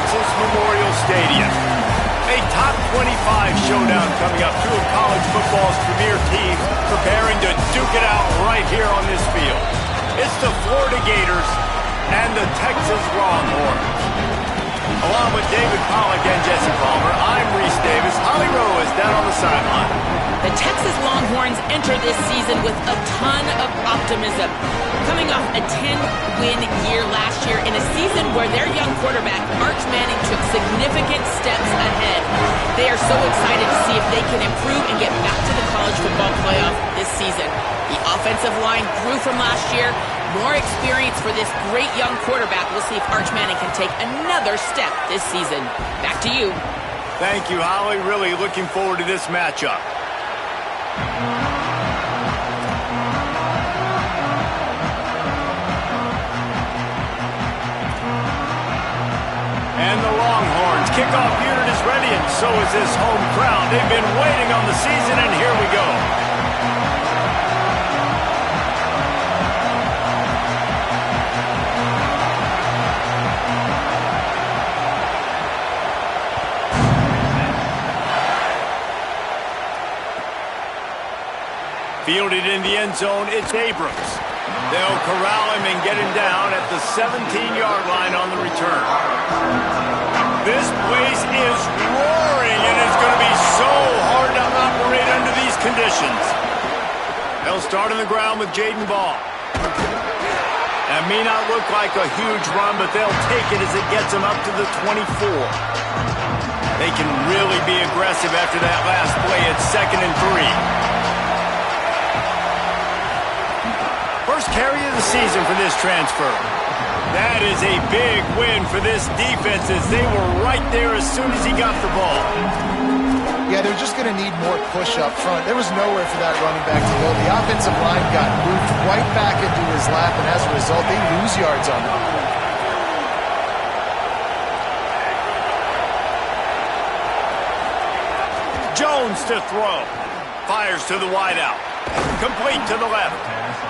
Texas Memorial Stadium. A top 25 showdown coming up. Two of college football's premier teams preparing to duke it out right here on this field. It's the Florida Gators and the Texas Longhorns. Along with David Pollack and Jesse Palmer, I'm Reese Davis. Holly Rowe is down on the sideline. The Texas Longhorns enter this season with a ton of optimism. Coming off a 10-win year last year in a season where their young quarterback, Arch Manning, took significant steps ahead. They are so excited to see if they can improve and get back to the college football playoff this season. The offensive line grew from last year. More experience for this great young quarterback. We'll see if Arch Manning can take another step this season. Back to you. Thank you, Holly. Really looking forward to this matchup. And the Longhorns kickoff unit is ready, and so is this home crowd. They've been waiting on the season, and here we go. Fielded in the end zone, it's Abrams. They'll corral him and get him down at the 17-yard line on the return. This place is roaring, and it's going to be so hard to operate under these conditions. They'll start on the ground with Jaden Ball. That may not look like a huge run, but they'll take it as it gets them up to the 24. They can really be aggressive after that last play. It's 2nd and 3. First carry of the season for this transfer. That is a big win for this defense as they were right there as soon as he got the ball. Yeah, they're just going to need more push up front. There was nowhere for that running back to go. The offensive line got moved right back into his lap, and as a result, they lose yards on him. Jones to throw. Fires to the wideout. Complete to the left.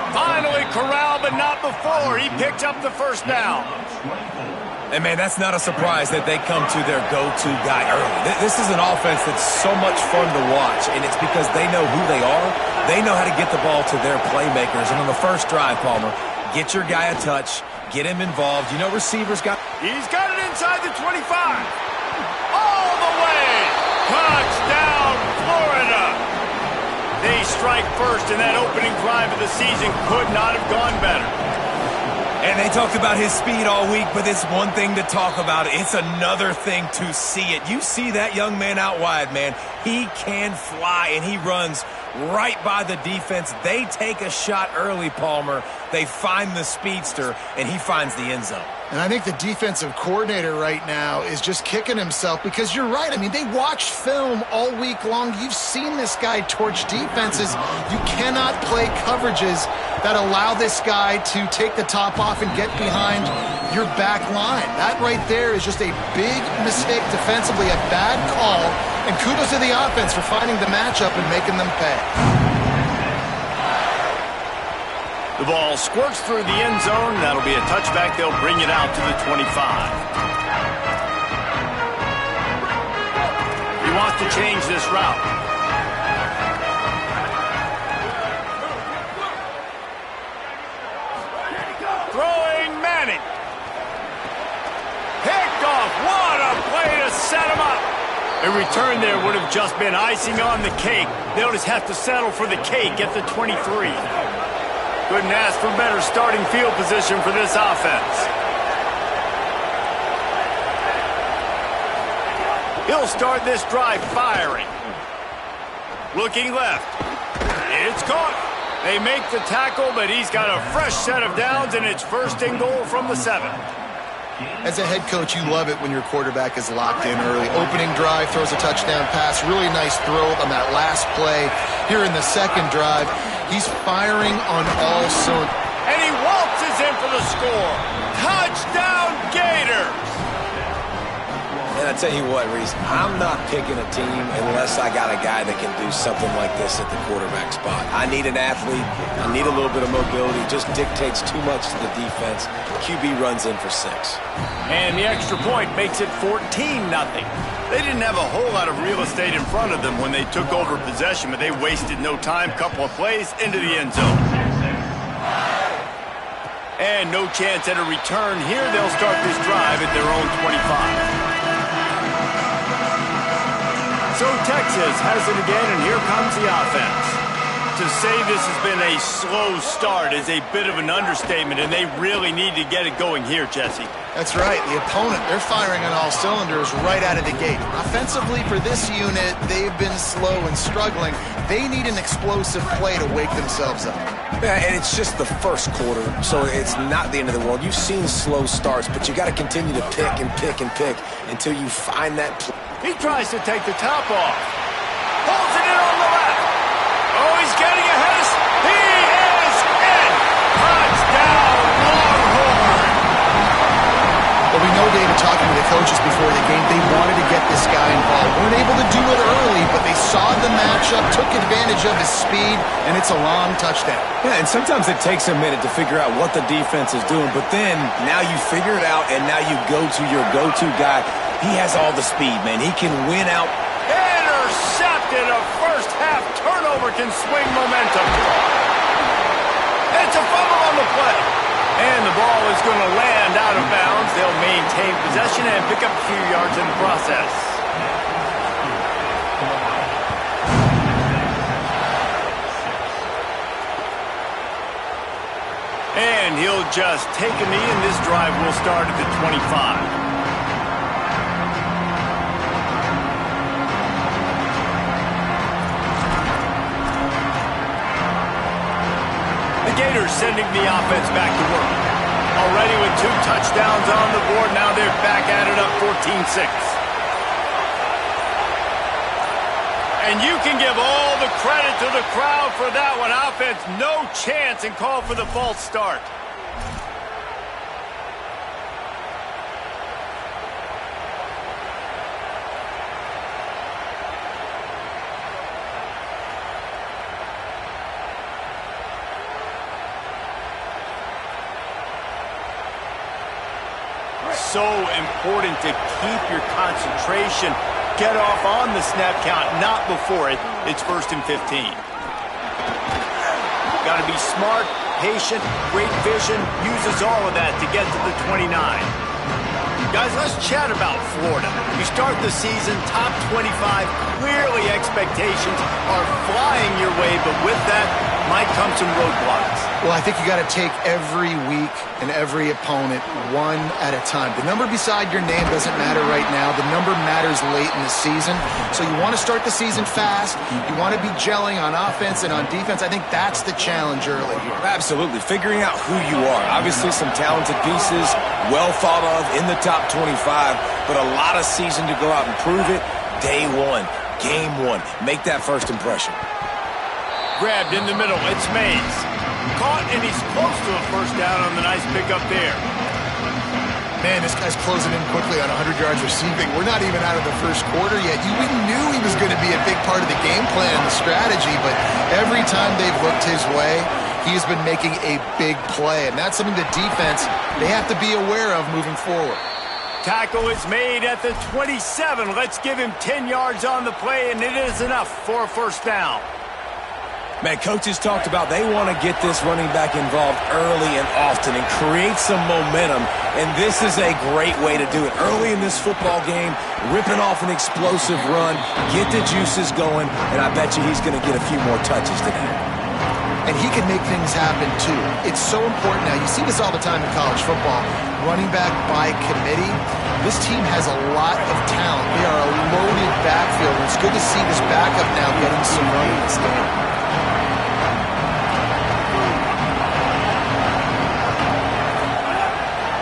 Finally corralled, but not before. He picked up the first down. And, man, that's not a surprise that they come to their go-to guy early. This is an offense that's so much fun to watch, and it's because they know who they are. They know how to get the ball to their playmakers. And on the first drive, Palmer, get your guy a touch, get him involved. You know receivers got... He's got it inside the 25. All the way. Touchdown, Florida. They strike first, and that opening drive of the season could not have gone better. And they talked about his speed all week, but it's one thing to talk about it. It's another thing to see it. You see that young man out wide, man. He can fly, and he runs right by the defense. They take a shot early, Palmer. They find the speedster, and he finds the end zone. And I think the defensive coordinator right now is just kicking himself because you're right. I mean, they watched film all week long. You've seen this guy torch defenses. You cannot play coverages that allow this guy to take the top off and get behind your back line. That right there is just a big mistake defensively, a bad call. And kudos to the offense for finding the matchup and making them pay. The ball squirts through the end zone. That'll be a touchback. They'll bring it out to the 25. He wants to change this route. Throwing Manning. Picked off. What a play to set him up. A return there would have just been icing on the cake. They'll just have to settle for the cake at the 23. Couldn't ask for better starting field position for this offense. He'll start this drive firing. Looking left. It's caught. They make the tackle, but he's got a fresh set of downs, and it's 1st and goal from the 7. As a head coach, you love it when your quarterback is locked in early. Opening drive, throws a touchdown pass. Really nice throw on that last play. Here in the second drive, he's firing on all cylinders. And he waltzes in for the score. Touchdown, Gators! And I tell you what, Reese, I'm not picking a team unless I got a guy that can do something like this at the quarterback spot. I need an athlete. I need a little bit of mobility. It just dictates too much to the defense. QB runs in for 6. And the extra point makes it 14-0. They didn't have a whole lot of real estate in front of them when they took over possession, but they wasted no time. Couple of plays into the end zone. And no chance at a return here. They'll start this drive at their own 25. So Texas has it again, and here comes the offense. To say this has been a slow start is a bit of an understatement, and they really need to get it going here, Jesse. That's right. The opponent, they're firing on all cylinders right out of the gate. Offensively, for this unit, they've been slow and struggling. They need an explosive play to wake themselves up. Yeah, and it's just the first quarter, so it's not the end of the world. You've seen slow starts, but you got to continue to pick and pick and pick until you find that play. He tries to take the top off. Holds it in on the left. Oh, he's getting ahead. He is in. Touchdown, Longhorn. Well, we know, David, talking to the coaches before the game, they wanted to get this guy involved. Weren't able to do it early, but they saw the matchup, took advantage of his speed, and it's a long touchdown. Yeah, and sometimes it takes a minute to figure out what the defense is doing, but then now you figure it out, and now you go to your go-to guy. He has all the speed, man. He can win out. Intercepted. A first-half turnover can swing momentum. It's a fumble on the play. And the ball is going to land out of bounds. They'll maintain possession and pick up a few yards in the process. And he'll just take a knee, and this drive will start at the 25. Gators sending the offense back to work. Already with 2 touchdowns on the board, now they're back at it up 14-6. And you can give all the credit to the crowd for that one. Offense, no chance, and call for the false start. So important to keep your concentration. Get off on the snap count, not before it. It's 1st and 15. Got to be smart, patient, great vision. Uses all of that to get to the 29. Guys, let's chat about Florida. You start the season top 25. Clearly expectations are flying your way, but with that might come some roadblocks. Well, I think you got to take every week and every opponent one at a time. The number beside your name doesn't matter right now. The number matters late in the season. So you want to start the season fast. You want to be gelling on offense and on defense. I think that's the challenge early here. Absolutely. Figuring out who you are. Obviously some talented pieces, well thought of in the top 25, but a lot of season to go out and prove it. Day one, game one. Make that first impression. Grabbed in the middle. It's Mays. Caught, and he's close to a first down on the nice pickup there. Man, this guy's closing in quickly on 100 yards receiving. We're not even out of the first quarter yet. We knew he was going to be a big part of the game plan and the strategy, but every time they've looked his way, he's been making a big play, and that's something the defense, they have to be aware of moving forward. Tackle is made at the 27. Let's give him 10 yards on the play, and it is enough for a first down. Man, coaches talked about they want to get this running back involved early and often and create some momentum, and this is a great way to do it. Early in this football game, ripping off an explosive run, get the juices going, and I bet you he's going to get a few more touches today. And he can make things happen, too. It's so important now. You see this all the time in college football. Running back by committee. This team has a lot of talent. They are a loaded backfield. It's good to see this backup now getting some run in this game.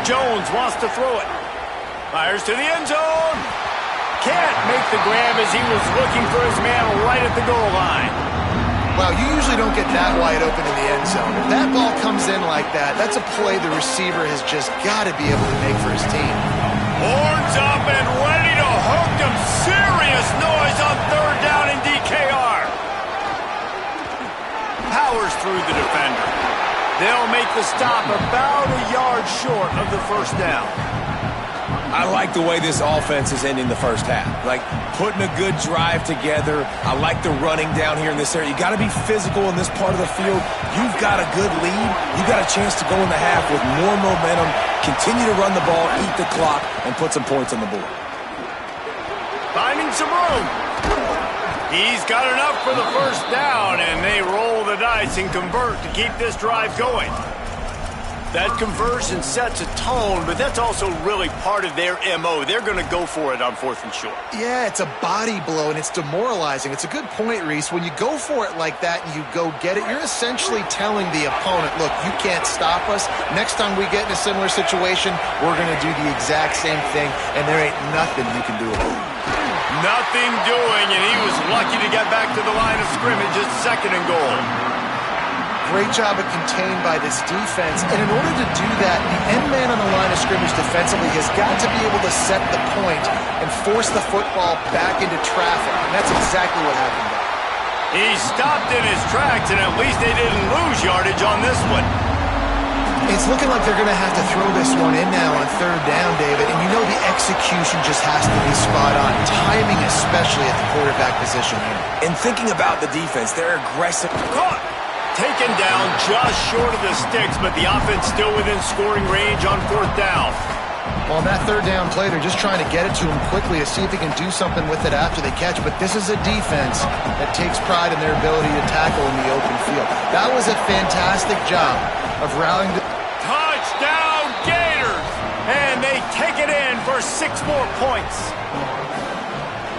Jones wants to throw it. Fires to the end zone. Can't make the grab as he was looking for his man right at the goal line. Well, you usually don't get that wide open in the end zone. If that ball comes in like that, that's a play the receiver has just got to be able to make for his team. Horns up and ready to the stop about a yard short of the first down. I like the way this offense is ending the first half. Like, putting a good drive together. I like the running down here in this area. You got to be physical in this part of the field. You've got a good lead. You've got a chance to go in the half with more momentum, continue to run the ball, eat the clock, and put some points on the board. Finding some room. He's got enough for the first down, and they roll the dice and convert to keep this drive going. That conversion sets a tone, but that's also really part of their MO. They're going to go for it on 4th and short. Yeah, it's a body blow, and it's demoralizing. It's a good point, Reese. When you go for it like that and you go get it, you're essentially telling the opponent, look, you can't stop us. Next time we get in a similar situation, we're going to do the exact same thing, and there ain't nothing you can do about it. Nothing doing, and he was lucky to get back to the line of scrimmage at 2nd and goal. Great job of contained by this defense. And in order to do that, the end man on the line of scrimmage defensively has got to be able to set the point and force the football back into traffic. And that's exactly what happened there. He stopped in his tracks, and at least they didn't lose yardage on this one. It's looking like they're going to have to throw this one in now on 3rd down, David. And you know the execution just has to be spot on. Timing especially at the quarterback position here. And thinking about the defense, they're aggressive. Caught. Taken down just short of the sticks, but the offense still within scoring range on 4th down. Well, on that 3rd down play, they're just trying to get it to him quickly to see if he can do something with it after they catch. But this is a defense that takes pride in their ability to tackle in the open field. That was a fantastic job of rallying the... Touchdown, Gators! And they take it in for 6 more points.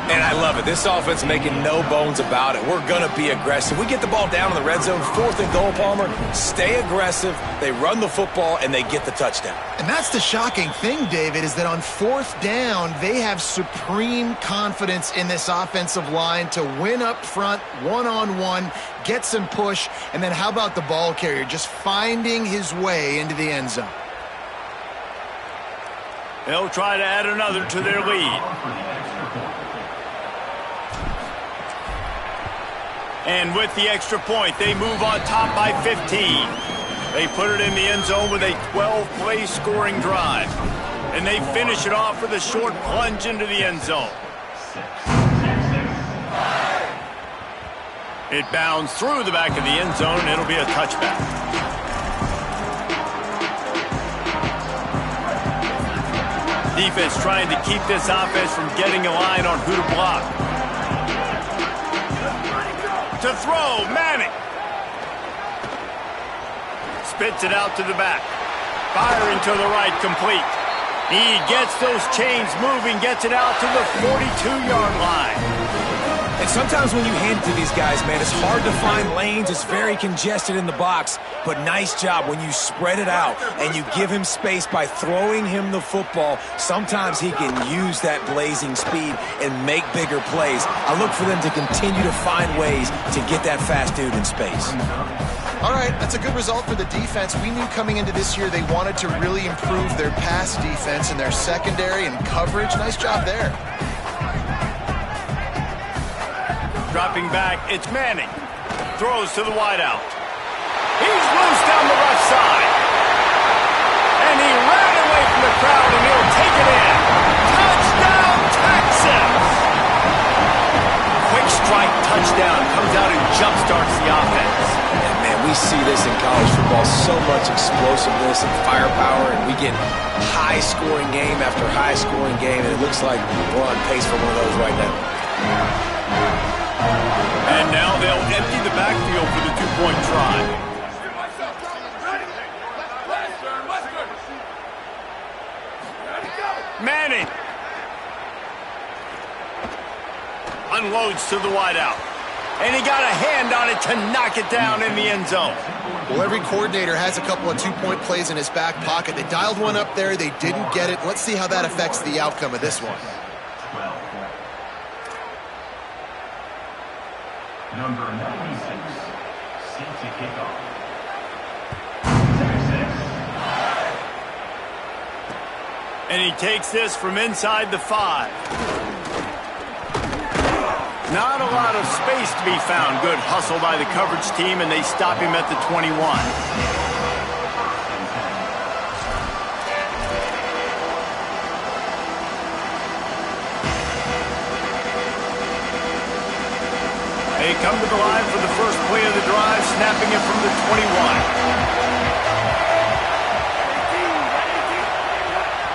And I love it. This offense making no bones about it. We're going to be aggressive. We get the ball down in the red zone, 4th and goal, Palmer. Stay aggressive. They run the football, and they get the touchdown. And that's the shocking thing, David, is that on 4th down, they have supreme confidence in this offensive line to win up front, one-on-one, get some push, and then how about the ball carrier just finding his way into the end zone? They'll try to add another to their lead. And with the extra point, they move on top by 15. They put it in the end zone with a 12-play scoring drive. And they finish it off with a short plunge into the end zone. It bounds through the back of the end zone, and it'll be a touchback. Defense trying to keep this offense from getting a line on who to block. To throw, Manning. Spits it out to the back. Firing to the right, complete. He gets those chains moving, gets it out to the 42-yard line. And sometimes when you hand it to these guys, man, it's hard to find lanes. It's very congested in the box. But nice job when you spread it out and you give him space by throwing him the football. Sometimes he can use that blazing speed and make bigger plays. I look for them to continue to find ways to get that fast dude in space. All right, that's a good result for the defense. We knew coming into this year they wanted to really improve their pass defense and their secondary and coverage. Nice job there. Dropping back, it's Manning. Throws to the wideout. He's loose down the left side. And he ran away from the crowd, and he'll take it in. Touchdown, Texas! Quick strike touchdown comes out and jumpstarts the offense. And man, we see this in college football, so much explosiveness and firepower, and we get high-scoring game after high-scoring game, and it looks like we're on pace for one of those right now. And now they'll empty the backfield for the two-point try. Manning unloads to the wideout. And he got a hand on it to knock it down in the end zone. Well, every coordinator has a couple of two-point plays in his back pocket. They dialed one up there. They didn't get it. Let's see how that affects the outcome of this one. Number 96, set to kick off. And he takes this from inside the 5. Not a lot of space to be found. Good hustle by the coverage team, and they stop him at the 21. come to the line for the first play of the drive, snapping it from the 21.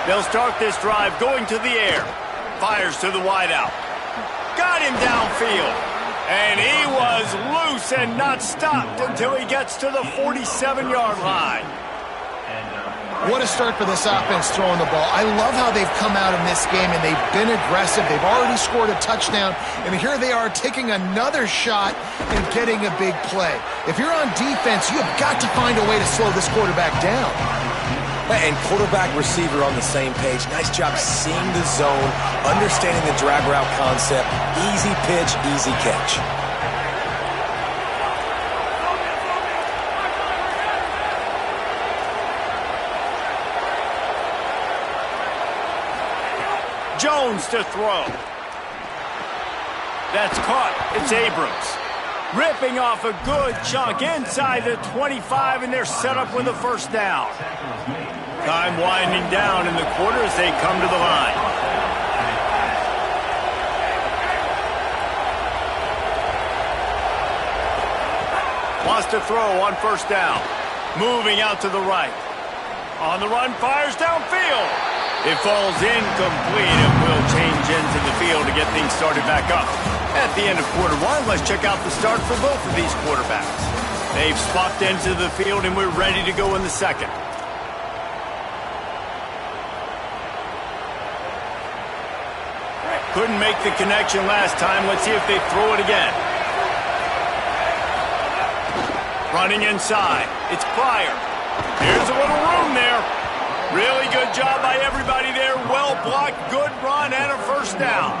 They'll start this drive going to the air. Fires to the wideout. Got him downfield. And he was loose and not stopped until he gets to the 47-yard line. What a start for this offense throwing the ball. I love how they've come out in this game, and they've been aggressive. They've already scored a touchdown, and here they are taking another shot and getting a big play. If you're on defense, you have got to find a way to slow this quarterback down. And quarterback, receiver on the same page. Nice job seeing the zone, understanding the drag route concept. Easy pitch, easy catch. Jones to throw. That's caught. It's Abrams. Ripping off a good chunk inside the 25, and they're set up with a first down. Time winding down in the quarter as they come to the line. Wants to throw on first down. Moving out to the right. On the run, fires downfield. It falls incomplete and will change into the field to get things started back up. At the end of quarter one, let's check out the start for both of these quarterbacks. They've swapped into the field, and we're ready to go in the second. Couldn't make the connection last time. Let's see if they throw it again. Running inside. It's Pryor. Here's a little room there. Really good job by everybody there. Well blocked, good run, and a first down.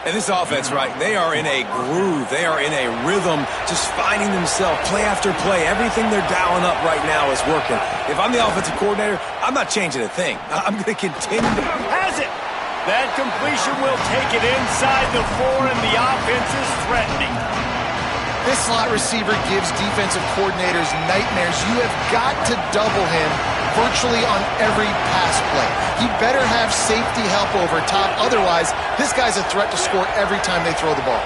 And this offense, right, they are in a groove. They are in a rhythm, just finding themselves play after play. Everything they're dialing up right now is working. If I'm the offensive coordinator, I'm not changing a thing. I'm going to continue. Has it. That completion will take it inside the 4, and the offense is threatening. This slot receiver gives defensive coordinators nightmares. You have got to double him virtually on every pass play. He better have safety help over top. Otherwise, this guy's a threat to score every time they throw the ball.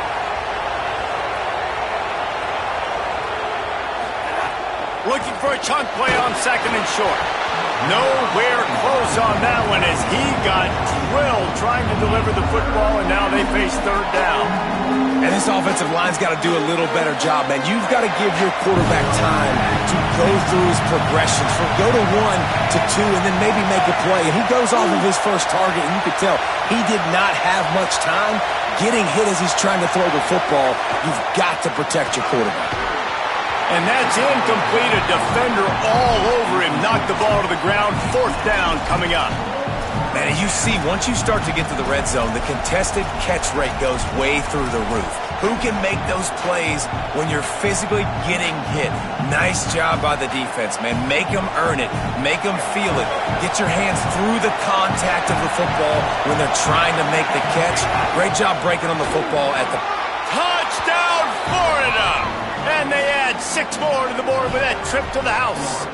Looking for a chunk play on second and short. Nowhere close on that one as he got drilled trying to deliver the football, and now they face third down. And this offensive line's got to do a little better job, man. You've got to give your quarterback time to go through his progressions from go to 1 to 2 and then maybe make a play. And he goes off of his first target, and you could tell he did not have much time getting hit as he's trying to throw the football. You've got to protect your quarterback. And that's incomplete. A defender all over him. Knocked the ball to the ground. Fourth down coming up. Man, and you see, once you start to get to the red zone, the contested catch rate goes way through the roof. Who can make those plays when you're physically getting hit? Nice job by the defense, man. Make them earn it. Make them feel it. Get your hands through the contact of the football when they're trying to make the catch. Great job breaking on the football at the... Touchdown, Florida! And they add 6 more to the board with that trip to the house.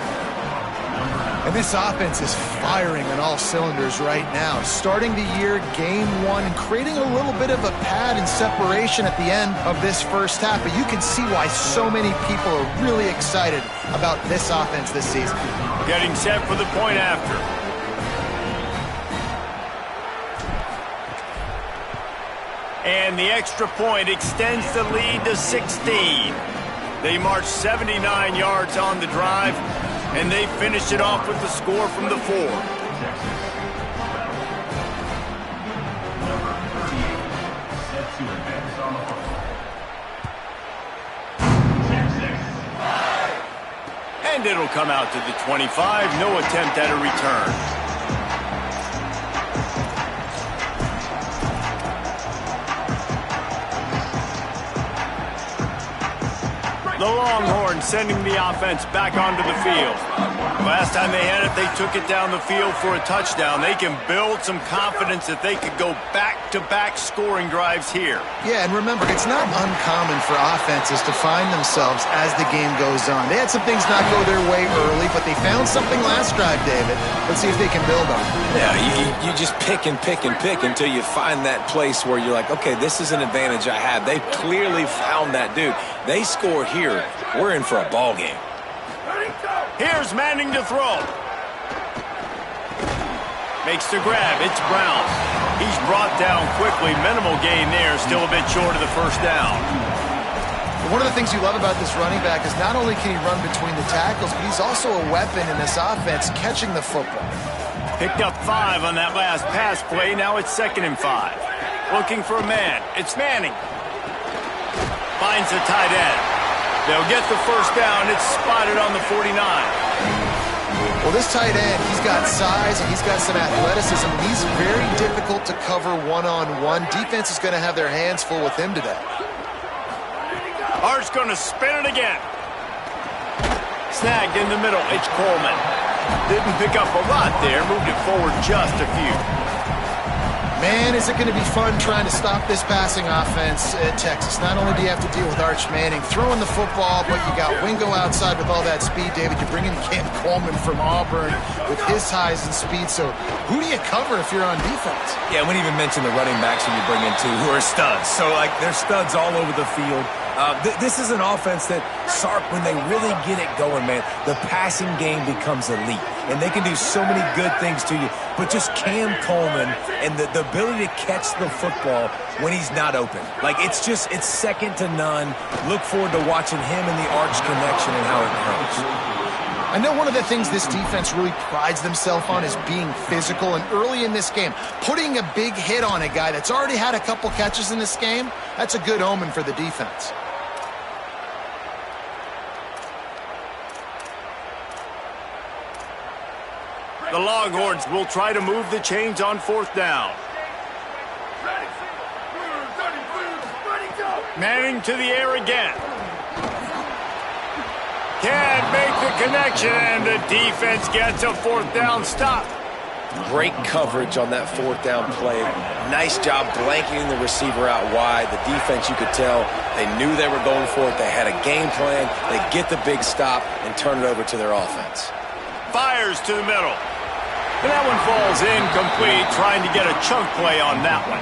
And this offense is firing on all cylinders right now. Starting the year, game 1, and creating a little bit of a pad and separation at the end of this first half. But you can see why so many people are really excited about this offense this season. Getting set for the point after. And the extra point extends the lead to 16. They march 79 yards on the drive, and they finish it off with the score from the 4. And it'll come out to the 25. No attempt at a return. The Longhorns sending the offense back onto the field. Last time they had it, they took it down the field for a touchdown. They can build some confidence that they could go back-to-back scoring drives here. Yeah, and remember, it's not uncommon for offenses to find themselves as the game goes on. They had some things not go their way early, but they found something last drive, David. Let's see if they can build on it. Yeah, you just pick and pick and pick until you find that place where you're like, okay, this is an advantage I have. They clearly found that dude. They score here. We're in for a ball game. Here's Manning to throw. Makes the grab. It's Brown. He's brought down quickly. Minimal gain there. Still a bit short of the first down. One of the things you love about this running back is not only can he run between the tackles, but he's also a weapon in this offense catching the football. Picked up 5 on that last pass play. Now it's 2nd and 5. Looking for a man. It's Manning. Finds the tight end. They'll get the first down. It's spotted on the 49. Well, this tight end, he's got size and he's got some athleticism. He's very difficult to cover one-on-one. Defense is going to have their hands full with him today. Art's going to spin it again. Snagged in the middle. It's Coleman. Didn't pick up a lot there. Moved it forward just a few. Man, is it going to be fun trying to stop this passing offense at Texas. Not only do you have to deal with Arch Manning throwing the football, but you got Wingo outside with all that speed, David. You bring in Cam Coleman from Auburn with his size and speed. So who do you cover if you're on defense? Yeah, we didn't even mention the running backs when you bring in two who are studs. So, like, they're studs all over the field. This is an offense that, Sark, when they really get it going, man, the passing game becomes elite. And they can do so many good things to you. But just Cam Coleman and the ability to catch the football when he's not open. Like, it's second to none. Look forward to watching him and the Arch connection and how it grows. I know one of the things this defense really prides themselves on is being physical. And early in this game, putting a big hit on a guy that's already had a couple catches in this game, that's a good omen for the defense. The Longhorns will try to move the chains on 4th down. Manning to the air again. Can't make the connection, and the defense gets a 4th down stop. Great coverage on that 4th down play. Nice job blanketing the receiver out wide. The defense, you could tell, they knew they were going for it. They had a game plan. They get the big stop and turn it over to their offense. Fires to the middle. And that one falls incomplete, trying to get a chunk play on that one.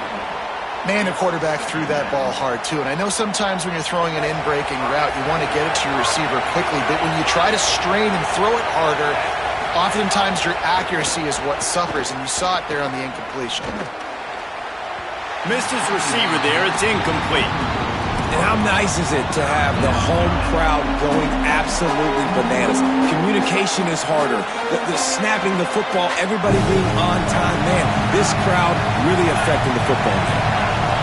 Man, the quarterback threw that ball hard, too. And I know sometimes when you're throwing an in-breaking route, you want to get it to your receiver quickly. But when you try to strain and throw it harder, oftentimes your accuracy is what suffers. And you saw it there on the incompletion. Missed his receiver there. It's incomplete. And how nice is it to have the home crowd going absolutely bananas? Communication is harder. The snapping the football, everybody being on time. Man, this crowd really affecting the football game.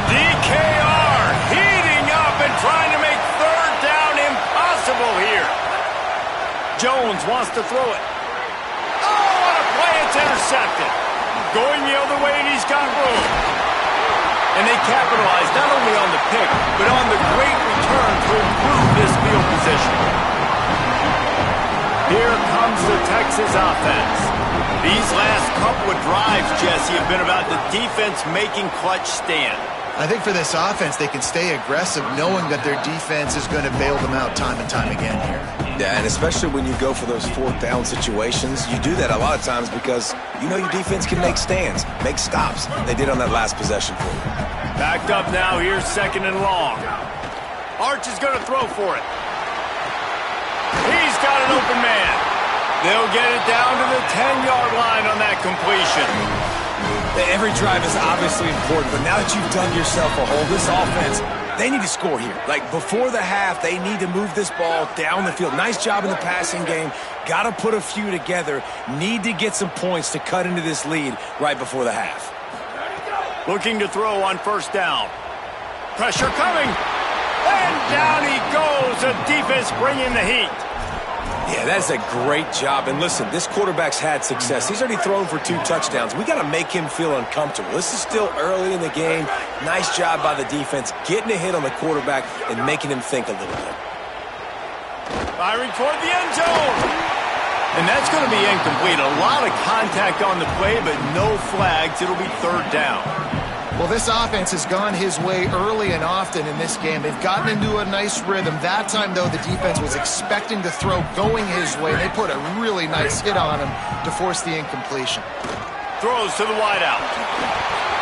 DKR heating up and trying to make 3rd down impossible here. Jones wants to throw it. Oh, what a play. It's intercepted. Going the other way, and he's got room. And they capitalize not only on the pick, but on the great return to improve this field position. Here comes the Texas offense. These last couple of drives, Jesse, have been about the defense making clutch stand. I think for this offense, they can stay aggressive knowing that their defense is going to bail them out time and time again here. Yeah, and especially when you go for those 4th down situations, you do that a lot of times because you know your defense can make stands, make stops. They did on that last possession for you. Backed up now, here's 2nd and long. Arch is going to throw for it. He's got an open man. They'll get it down to the 10-yard line on that completion. Every drive is obviously important, but now that you've dug yourself a hole, this offense, they need to score here. Like, before the half, they need to move this ball down the field. Nice job in the passing game. Got to put a few together. Need to get some points to cut into this lead right before the half. Looking to throw on 1st down. Pressure coming. And down he goes. The defense bringing the heat. Yeah, that's a great job. And listen, this quarterback's had success. He's already thrown for 2 touchdowns. We got to make him feel uncomfortable. This is still early in the game. Nice job by the defense, getting a hit on the quarterback and making him think a little bit. Firing toward the end zone. And that's going to be incomplete. A lot of contact on the play, but no flags. It'll be third down. Well, this offense has gone his way early and often in this game. They've gotten into a nice rhythm. That time, though, the defense was expecting the throw going his way. They put a really nice hit on him to force the incompletion. Throws to the wideout.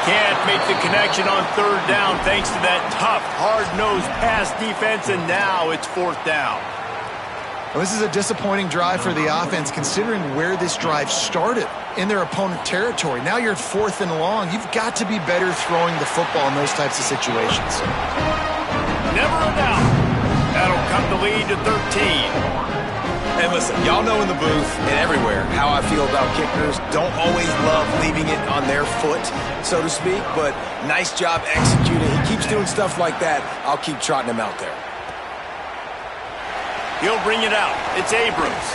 Can't make the connection on third down thanks to that tough, hard-nosed pass defense, and now it's fourth down. Well, this is a disappointing drive for the offense considering where this drive started in their opponent territory. Now you're at 4th and long. You've got to be better throwing the football in those types of situations. Never a doubt. That'll cut the lead to 13. And listen, y'all know in the booth and everywhere how I feel about kickers. Don't always love leaving it on their foot, so to speak, but nice job executing. He keeps doing stuff like that. I'll keep trotting him out there. He'll bring it out. It's Abrams.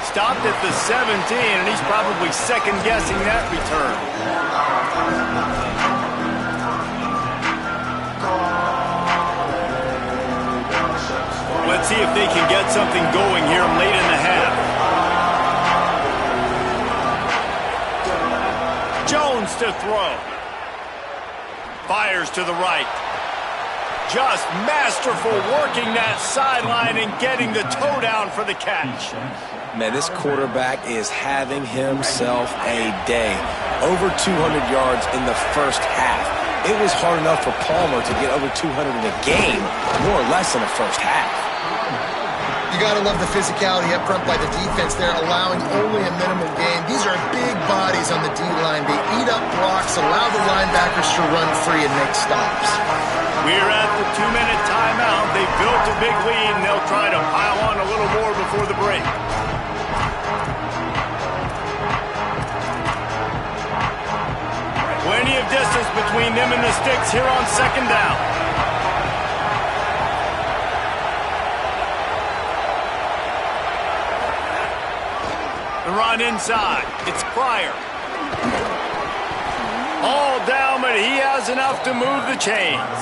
Stopped at the 17, and he's probably second-guessing that return. Let's see if they can get something going here late in the half. Jones to throw. Fires to the right. Just masterful working that sideline and getting the toe down for the catch. Man, this quarterback is having himself a day. Over 200 yards in the first half. It was hard enough for Palmer to get over 200 in a game, more or less in the first half. You got to love the physicality up front by the defense there, allowing only a minimal gain. These are big bodies on the D-line. They eat up blocks, allow the linebackers to run free and make stops. We're at the 2-minute timeout. They built a big lead, and they'll try to pile on a little more before the break. Plenty of distance between them and the sticks here on second down. The run inside. It's Pryor. All down, but he has enough to move the chains.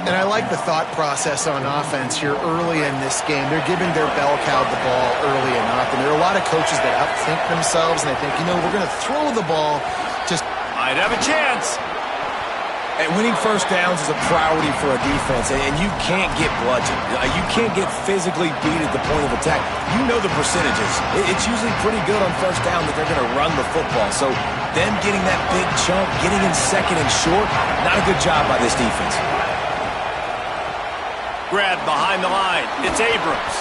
And I like the thought process on offense here early in this game. They're giving their bell cow the ball early enough. And there are a lot of coaches that outthink themselves, and they think, you know, we're going to throw the ball. Just might have a chance. And winning first downs is a priority for a defense, and you can't get bludgeoned. You can't get physically beat at the point of attack. You know the percentages. It's usually pretty good on first down that they're going to run the football. So them getting that big chunk, getting in second and short, not a good job by this defense. Grab behind the line. It's Abrams.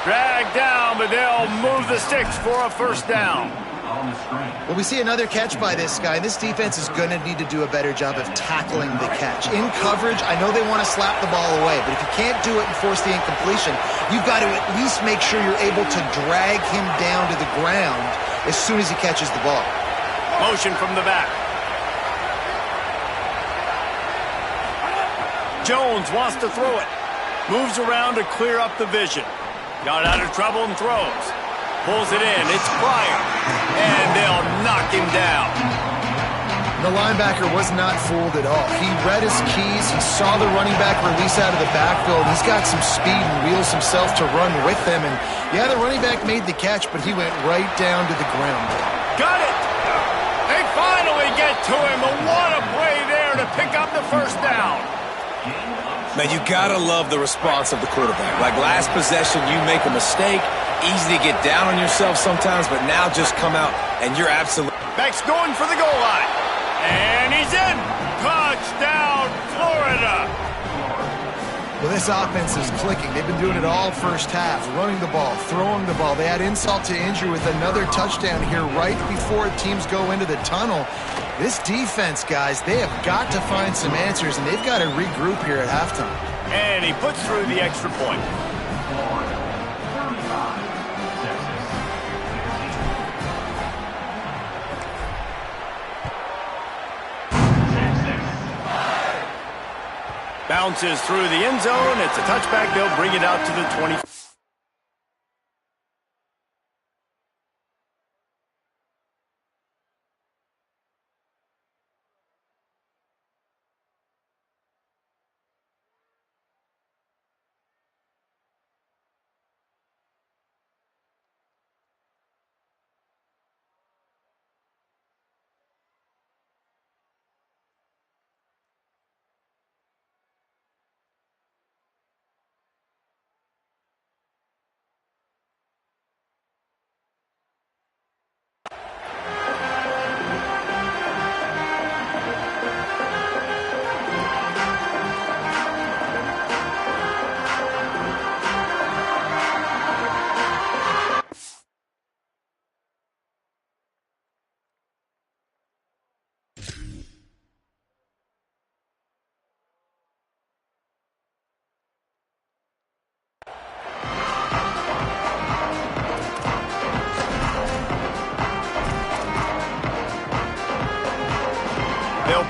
Dragged down, but they'll move the sticks for a first down. Well, we see another catch by this guy. This defense is going to need to do a better job of tackling the catch. In coverage, I know they want to slap the ball away, but if you can't do it and force the incompletion, you've got to at least make sure you're able to drag him down to the ground as soon as he catches the ball. Motion from the back. Jones wants to throw it. Moves around to clear up the vision. Got out of trouble and throws. Pulls it in. It's Pryor. And they'll knock him down. The linebacker was not fooled at all. He read his keys. He saw the running back release out of the backfield. He's got some speed and wheels himself to run with them. And, yeah, the running back made the catch, but he went right down to the ground. Got it. They finally get to him. But what a play there to pick up the first down. Man, you gotta love the response of the quarterback. Like last possession, you make a mistake, easy to get down on yourself sometimes, but now just come out and you're absolutely... Back's going for the goal line. And he's in. Touchdown, Florida. Well, this offense is clicking. They've been doing it all first half, running the ball, throwing the ball. They add insult to injury with another touchdown here right before teams go into the tunnel. This defense, guys, they have got to find some answers, and they've got to regroup here at halftime. And he puts through the extra point. Bounces through the end zone. It's a touchback. They'll bring it out to the 20.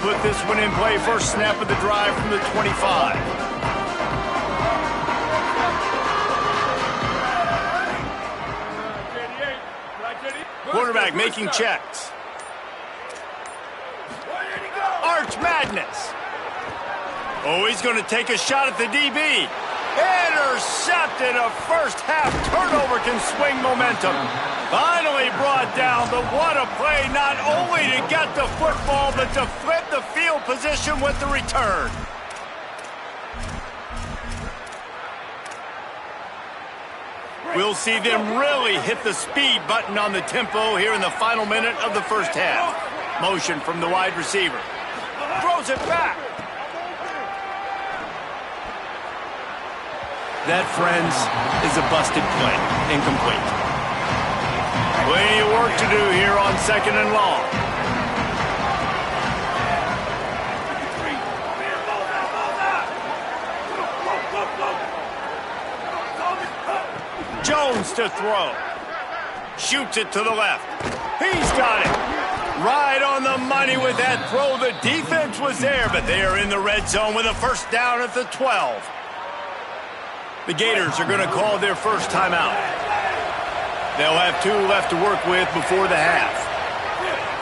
put this one in play. First snap of the drive from the 25. Quarterback making checks. Arch Madness. Oh, he's going to take a shot at the DB. Intercepted. A first half turnover can swing momentum. Finally brought down, but what a play, not only to get the football, but to flip the field position with the return. We'll see them really hit the speed button on the tempo here in the final minute of the first half. Motion from the wide receiver. Throws it back. That, friends, is a busted play. Incomplete. Plenty of work to do here on 2nd and long. Jones to throw. Shoots it to the left. He's got it. Right on the money with that throw. The defense was there, but they are in the red zone with a first down at the 12. The Gators are going to call their first timeout. They'll have 2 left to work with before the half.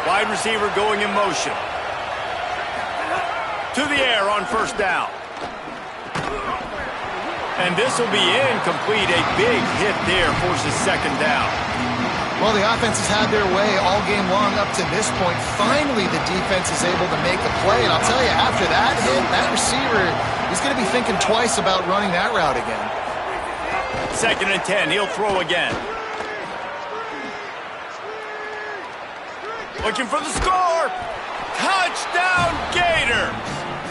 Wide receiver going in motion. To the air on first down. And this will be incomplete. A big hit there forces 2nd down. Well, the offense has had their way all game long up to this point. Finally, the defense is able to make a play. And I'll tell you, after that hit, that receiver, he's going to be thinking twice about running that route again. 2nd and 10. He'll throw again. Looking for the score. Touchdown, Gators.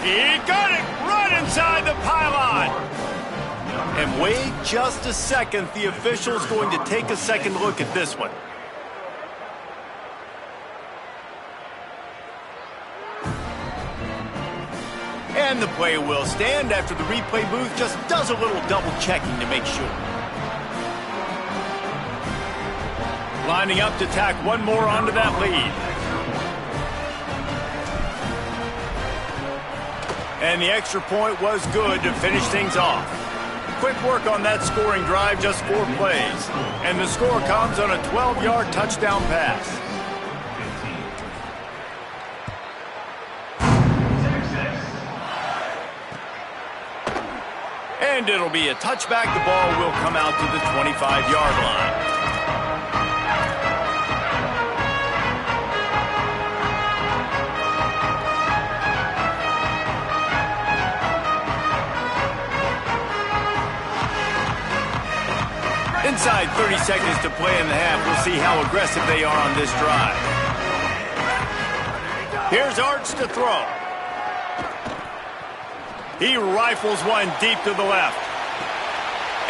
He got it right inside the pylon. And wait just a second. The official's going to take a second look at this one. And the play will stand after the replay booth just does a little double checking to make sure. Lining up to tack one more onto that lead. And the extra point was good to finish things off. Quick work on that scoring drive, just 4 plays. And the score comes on a 12-yard touchdown pass. And it'll be a touchback. The ball will come out to the 25-yard line. Inside 30 seconds to play in the half. We'll see how aggressive they are on this drive. Here's Arch to throw. He rifles one deep to the left.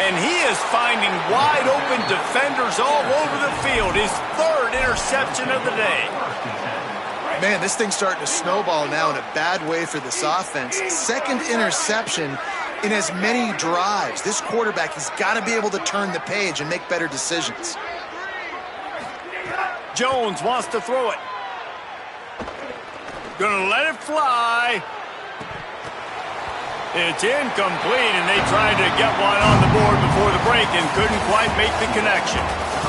And he is finding wide open defenders all over the field. His 3rd interception of the day. Man, this thing's starting to snowball now in a bad way for this offense. 2nd interception in as many drives. This quarterback, he's got to be able to turn the page and make better decisions. Jones wants to throw it. Gonna let it fly. It's incomplete, and they tried to get one on the board before the break and couldn't quite make the connection.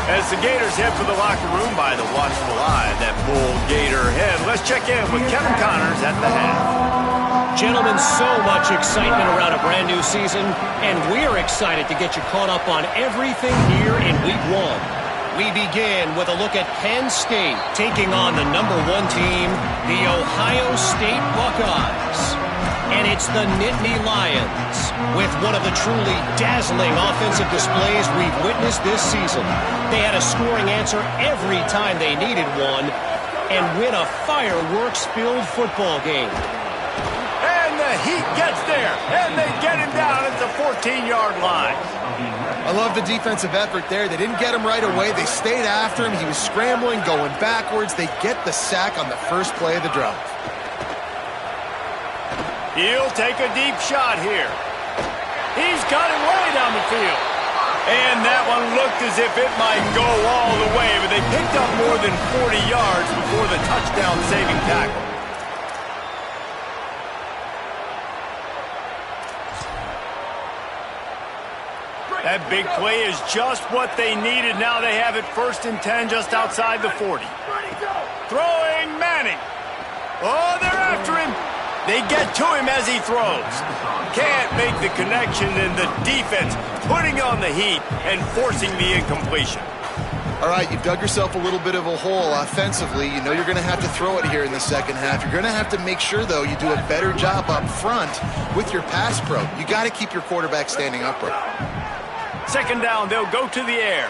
As the Gators head for the locker room by the watchful eye, that bull Gator head. Let's check in with Kevin Connors at the half. Gentlemen, so much excitement around a brand new season, and we're excited to get you caught up on everything here in Week 1. We begin with a look at Penn State taking on the #1 team, the Ohio State Buckeyes. And it's the Nittany Lions with one of the truly dazzling offensive displays we've witnessed this season. They had a scoring answer every time they needed one and win a fireworks-filled football game. And the Heat gets there, and they get him down at the 14-yard line. I love the defensive effort there. They didn't get him right away. They stayed after him. He was scrambling, going backwards. They get the sack on the first play of the drive. He'll take a deep shot here. He's got it way down the field. And that one looked as if it might go all the way, but they picked up more than 40 yards before the touchdown-saving tackle. That big play is just what they needed. Now they have it 1st and 10 just outside the 40. Throwing Manning. Oh, they're after him. They get to him as he throws. Can't make the connection, and the defense putting on the heat and forcing the incompletion. All right, you've dug yourself a little bit of a hole offensively. You know you're going to have to throw it here in the second half. You're going to have to make sure, though, you do a better job up front with your pass pro. You got to keep your quarterback standing upright. 2nd down, they'll go to the air.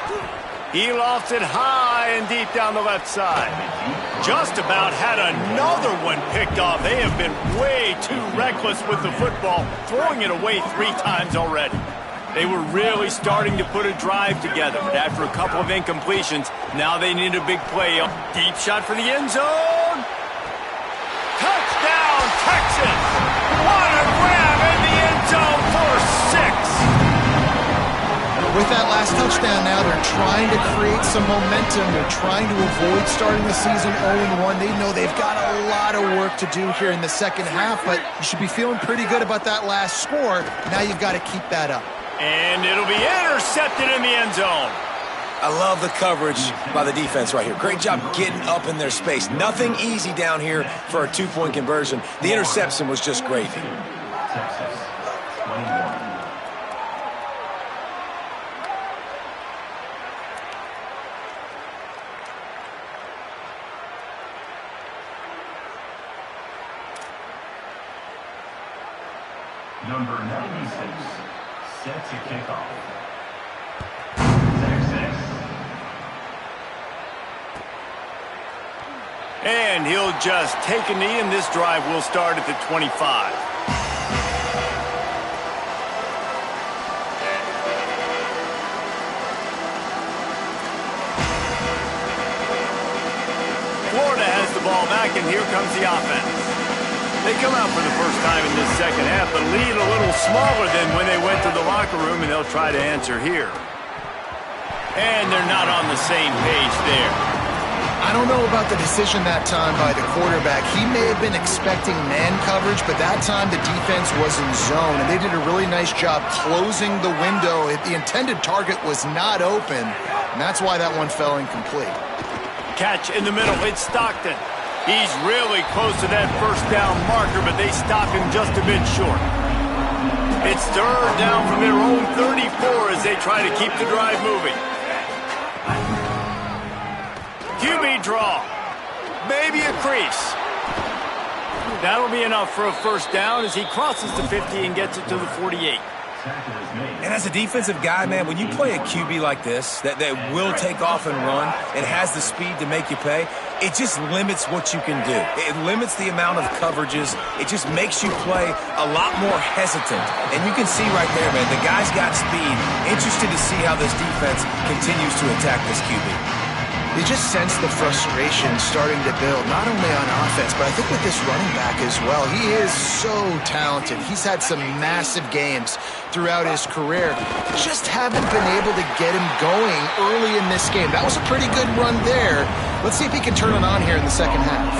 He lofts it high and deep down the left side. Just about had another one picked off. They have been way too reckless with the football, throwing it away 3 times already. They were really starting to put a drive together, but after a couple of incompletions, now they need a big play. Deep shot for the end zone. Touchdown, Texans! What a grab in the end zone for 6. With that last touchdown now, they're trying to create some momentum. They're trying to avoid starting the season 0-1. They know they've got a lot of work to do here in the second half, but you should be feeling pretty good about that last score. Now you've got to keep that up. And it'll be intercepted in the end zone. I love the coverage by the defense right here. Great job getting up in their space. Nothing easy down here for a 2-point conversion. The interception was just gravy. Texas, 21. Number 96, set to kick off. Texas. And he'll just take a knee, and this drive will start at the 25. Florida has the ball back, and here comes the offense. They come out for the first time in this second half, but lead a little smaller than when they went to the locker room, and they'll try to answer here. And they're not on the same page there. I don't know about the decision that time by the quarterback. He may have been expecting man coverage, but that time the defense was in zone, and they did a really nice job closing the window. The intended target was not open, and that's why that one fell incomplete. Catch in the middle. It's Stockton. He's really close to that 1st down marker, but they stop him just a bit short. It's 3rd down from their own 34 as they try to keep the drive moving. QB draw. Maybe a crease. That'll be enough for a 1st down as he crosses the 50 and gets it to the 48. And as a defensive guy, man, when you play a QB like this that will take off and run and has the speed to make you pay, it just limits what you can do. It limits the amount of coverages. It just makes you play a lot more hesitant. And you can see right there, man, the guy's got speed. Interested to see how this defense continues to attack this QB. You just sense the frustration starting to build, not only on offense, but I think with this running back as well. He is so talented. He's had some massive games throughout his career. Just haven't been able to get him going early in this game. That was a pretty good run there. Let's see if he can turn it on here in the second half.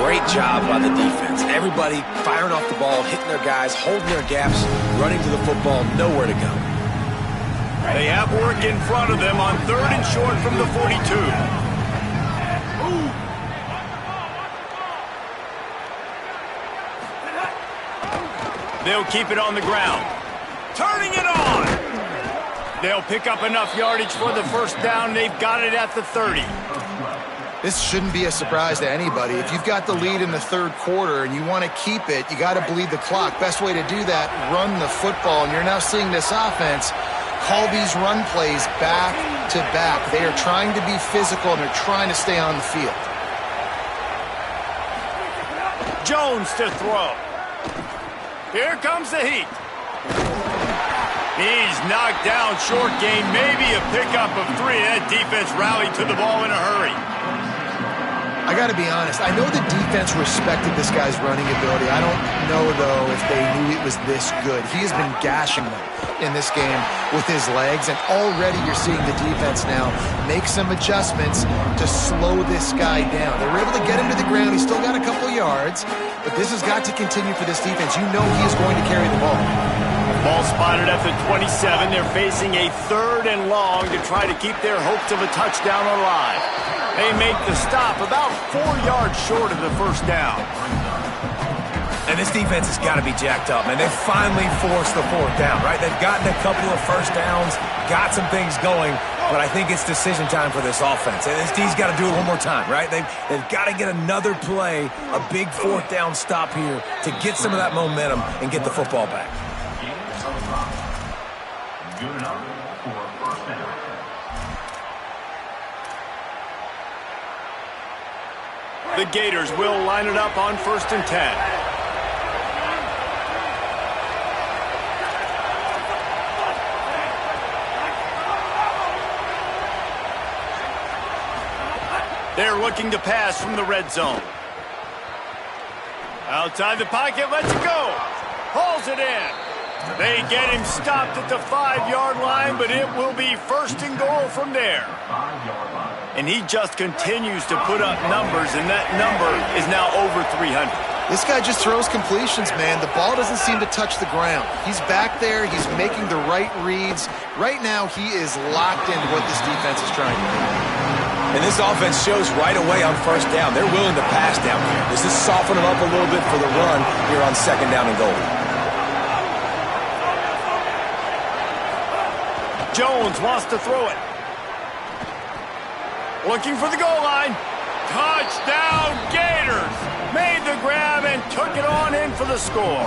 Great job by the defense. Everybody firing off the ball, hitting their guys, holding their gaps, running to the football, nowhere to go. They have work in front of them on 3rd and short from the 42. They'll keep it on the ground. Turning it on. They'll pick up enough yardage for the 1st down. They've got it at the 30. This shouldn't be a surprise to anybody. If you've got the lead in the 3rd quarter and you want to keep it, you got to bleed the clock. Best way to do that, run the football. And you're now seeing this offense call these run plays back to back. They are trying to be physical, and they're trying to stay on the field. Jones to throw. Here comes the heat. He's knocked down, short gain, maybe a pickup of 3. That defense rallied to the ball in a hurry. I got to be honest. I know the defense respected this guy's running ability. I don't know, though, if they knew it was this good. He has been gashing them in this game with his legs, and already you're seeing the defense now make some adjustments to slow this guy down. They were able to get him to the ground. He's still got a couple yards, but this has got to continue for this defense. You know he is going to carry the ball. Ball spotted at the 27. They're facing a 3rd and long to try to keep their hopes of a touchdown alive. They make the stop about 4 yards short of the first down. And this defense has got to be jacked up, man. They finally forced the 4th down, right? They've gotten a couple of first downs, got some things going, but I think it's decision time for this offense. And this D's got to do it one more time, right? They've got to get another play, a big 4th down stop here to get some of that momentum and get the football back. Good enough for first down. The Gators will line it up on 1st and 10. They're looking to pass from the red zone. Outside the pocket, let's go. Hauls it in. They get him stopped at the 5-yard line, but it will be 1st and goal from there. And he just continues to put up numbers, and that number is now over 300. This guy just throws completions, man. The ball doesn't seem to touch the ground. He's back there. He's making the right reads. Right now, he is locked into what this defense is trying to do. And this offense shows right away on 1st down. They're willing to pass down here. Does this soften them up a little bit for the run here on 2nd down and goal? Jones wants to throw it. Looking for the goal line. Touchdown, Gators! Made the grab and took it on in for the score.